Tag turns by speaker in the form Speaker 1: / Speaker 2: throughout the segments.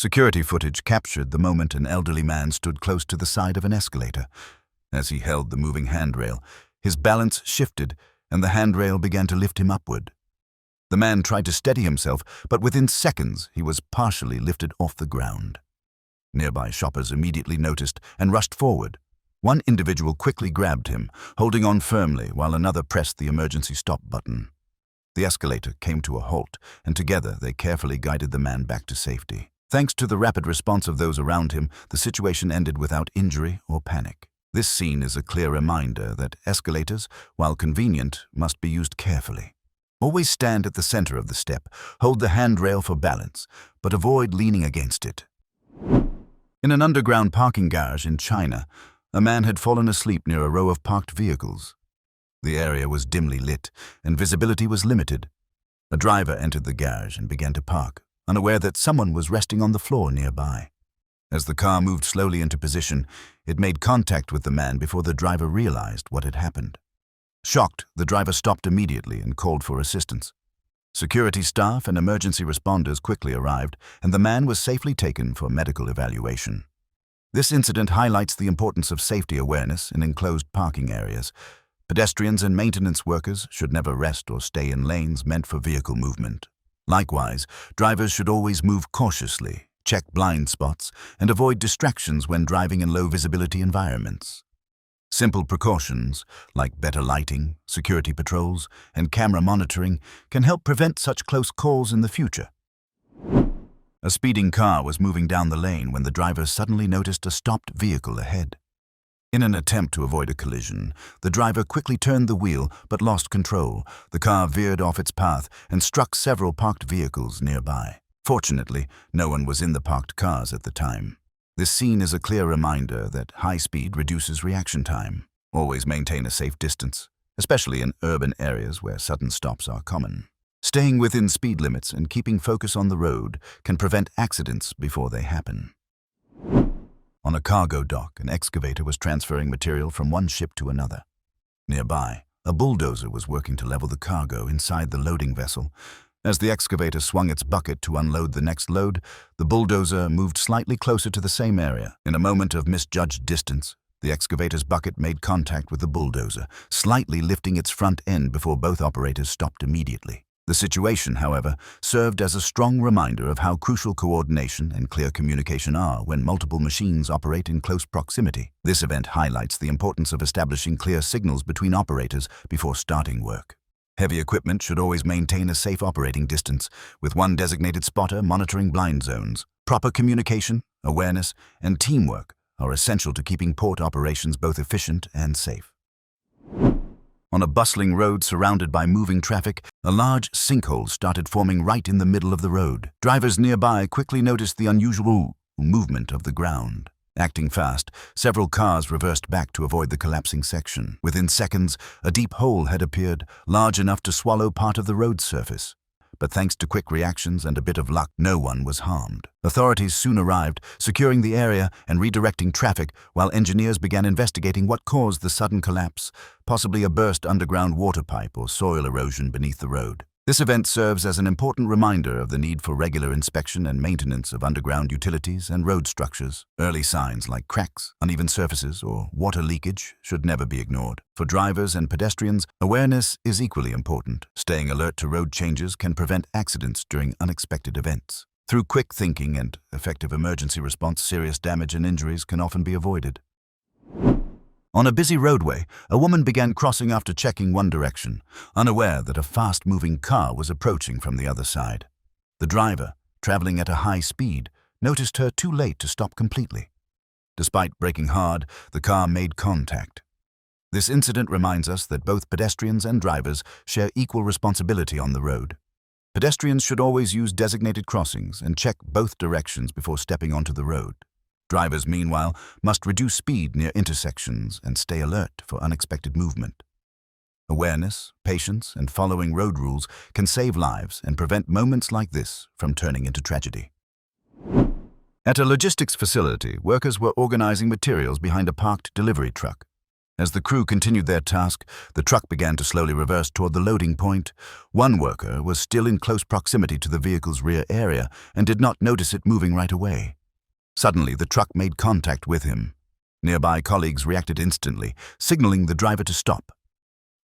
Speaker 1: Security footage captured the moment an elderly man stood close to the side of an escalator. As he held the moving handrail, his balance shifted and the handrail began to lift him upward. The man tried to steady himself, but within seconds he was partially lifted off the ground. Nearby shoppers immediately noticed and rushed forward. One individual quickly grabbed him, holding on firmly while another pressed the emergency stop button. The escalator came to a halt, and together they carefully guided the man back to safety. Thanks to the rapid response of those around him, the situation ended without injury or panic. This scene is a clear reminder that escalators, while convenient, must be used carefully. Always stand at the center of the step, hold the handrail for balance, but avoid leaning against it. In an underground parking garage in China, a man had fallen asleep near a row of parked vehicles. The area was dimly lit, and visibility was limited. A driver entered the garage and began to park, unaware that someone was resting on the floor nearby. As the car moved slowly into position, it made contact with the man before the driver realized what had happened. Shocked, the driver stopped immediately and called for assistance. Security staff and emergency responders quickly arrived, and the man was safely taken for medical evaluation. This incident highlights the importance of safety awareness in enclosed parking areas. Pedestrians and maintenance workers should never rest or stay in lanes meant for vehicle movement. Likewise, drivers should always move cautiously, check blind spots, and avoid distractions when driving in low-visibility environments. Simple precautions, like better lighting, security patrols, and camera monitoring, can help prevent such close calls in the future. A speeding car was moving down the lane when the driver suddenly noticed a stopped vehicle ahead. In an attempt to avoid a collision, the driver quickly turned the wheel but lost control. The car veered off its path and struck several parked vehicles nearby. Fortunately, no one was in the parked cars at the time. This scene is a clear reminder that high speed reduces reaction time. Always maintain a safe distance, especially in urban areas where sudden stops are common. Staying within speed limits and keeping focus on the road can prevent accidents before they happen. On a cargo dock, an excavator was transferring material from one ship to another. Nearby, a bulldozer was working to level the cargo inside the loading vessel. As the excavator swung its bucket to unload the next load, the bulldozer moved slightly closer to the same area. In a moment of misjudged distance, the excavator's bucket made contact with the bulldozer, slightly lifting its front end before both operators stopped immediately. The situation, however, served as a strong reminder of how crucial coordination and clear communication are when multiple machines operate in close proximity. This event highlights the importance of establishing clear signals between operators before starting work. Heavy equipment should always maintain a safe operating distance, with one designated spotter monitoring blind zones. Proper communication, awareness, and teamwork are essential to keeping port operations both efficient and safe. On a bustling road surrounded by moving traffic, a large sinkhole started forming right in the middle of the road. Drivers nearby quickly noticed the unusual movement of the ground. Acting fast, several cars reversed back to avoid the collapsing section. Within seconds, a deep hole had appeared, large enough to swallow part of the road surface. But thanks to quick reactions and a bit of luck, no one was harmed. Authorities soon arrived, securing the area and redirecting traffic, while engineers began investigating what caused the sudden collapse, possibly a burst underground water pipe or soil erosion beneath the road. This event serves as an important reminder of the need for regular inspection and maintenance of underground utilities and road structures. Early signs like cracks, uneven surfaces, or water leakage should never be ignored. For drivers and pedestrians, awareness is equally important. Staying alert to road changes can prevent accidents during unexpected events. Through quick thinking and effective emergency response, serious damage and injuries can often be avoided. On a busy roadway, a woman began crossing after checking one direction, unaware that a fast-moving car was approaching from the other side. The driver, traveling at a high speed, noticed her too late to stop completely. Despite braking hard, the car made contact. This incident reminds us that both pedestrians and drivers share equal responsibility on the road. Pedestrians should always use designated crossings and check both directions before stepping onto the road. Drivers, meanwhile, must reduce speed near intersections and stay alert for unexpected movement. Awareness, patience, and following road rules can save lives and prevent moments like this from turning into tragedy. At a logistics facility, workers were organizing materials behind a parked delivery truck. As the crew continued their task, the truck began to slowly reverse toward the loading point. One worker was still in close proximity to the vehicle's rear area and did not notice it moving right away. Suddenly, the truck made contact with him. Nearby colleagues reacted instantly, signaling the driver to stop.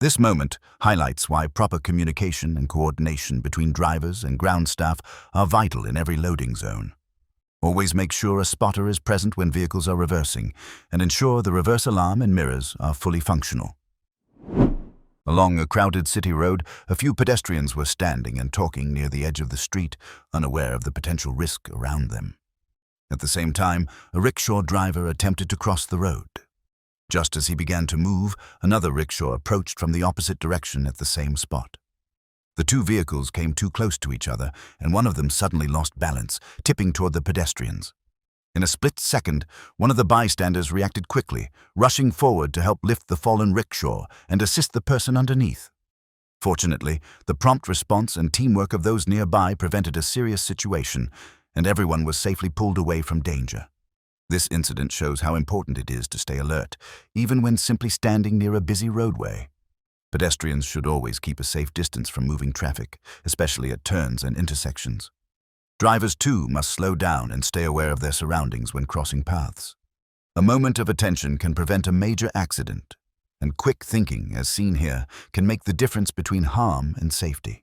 Speaker 1: This moment highlights why proper communication and coordination between drivers and ground staff are vital in every loading zone. Always make sure a spotter is present when vehicles are reversing, and ensure the reverse alarm and mirrors are fully functional. Along a crowded city road, a few pedestrians were standing and talking near the edge of the street, unaware of the potential risk around them. At the same time, a rickshaw driver attempted to cross the road. Just as he began to move, another rickshaw approached from the opposite direction at the same spot. The two vehicles came too close to each other, and one of them suddenly lost balance, tipping toward the pedestrians. In a split second, one of the bystanders reacted quickly, rushing forward to help lift the fallen rickshaw and assist the person underneath. Fortunately, the prompt response and teamwork of those nearby prevented a serious situation, and everyone was safely pulled away from danger. This incident shows how important it is to stay alert, even when simply standing near a busy roadway. Pedestrians should always keep a safe distance from moving traffic, especially at turns and intersections. Drivers, too, must slow down and stay aware of their surroundings when crossing paths. A moment of attention can prevent a major accident, and quick thinking, as seen here, can make the difference between harm and safety.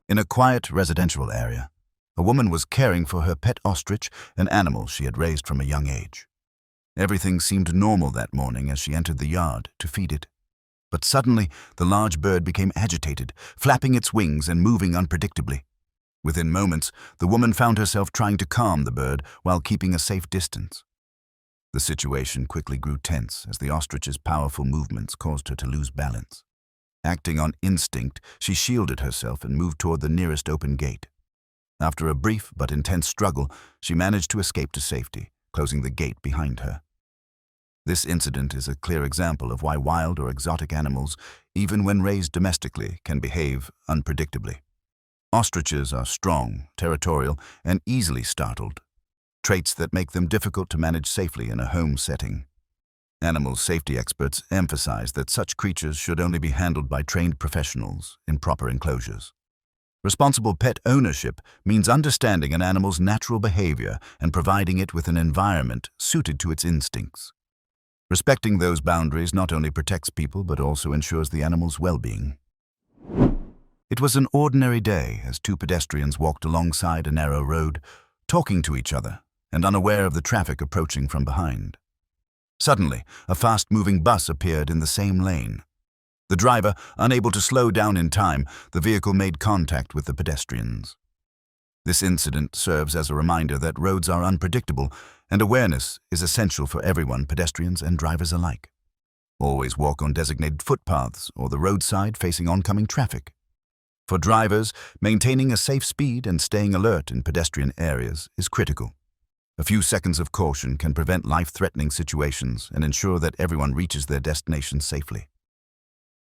Speaker 1: In a quiet residential area, a woman was caring for her pet ostrich, an animal she had raised from a young age. Everything seemed normal that morning as she entered the yard to feed it. But suddenly, the large bird became agitated, flapping its wings and moving unpredictably. Within moments, the woman found herself trying to calm the bird while keeping a safe distance. The situation quickly grew tense as the ostrich's powerful movements caused her to lose balance. Acting on instinct, she shielded herself and moved toward the nearest open gate. After a brief but intense struggle, she managed to escape to safety, closing the gate behind her. This incident is a clear example of why wild or exotic animals, even when raised domestically, can behave unpredictably. Ostriches are strong, territorial, and easily startled, traits that make them difficult to manage safely in a home setting. Animal safety experts emphasize that such creatures should only be handled by trained professionals in proper enclosures. Responsible pet ownership means understanding an animal's natural behavior and providing it with an environment suited to its instincts. Respecting those boundaries not only protects people but also ensures the animal's well-being. It was an ordinary day as two pedestrians walked alongside a narrow road, talking to each other and unaware of the traffic approaching from behind. Suddenly, a fast-moving bus appeared in the same lane. The driver, unable to slow down in time, the vehicle made contact with the pedestrians. This incident serves as a reminder that roads are unpredictable, and awareness is essential for everyone, pedestrians and drivers alike. Always walk on designated footpaths or the roadside facing oncoming traffic. For drivers, maintaining a safe speed and staying alert in pedestrian areas is critical. A few seconds of caution can prevent life-threatening situations and ensure that everyone reaches their destination safely.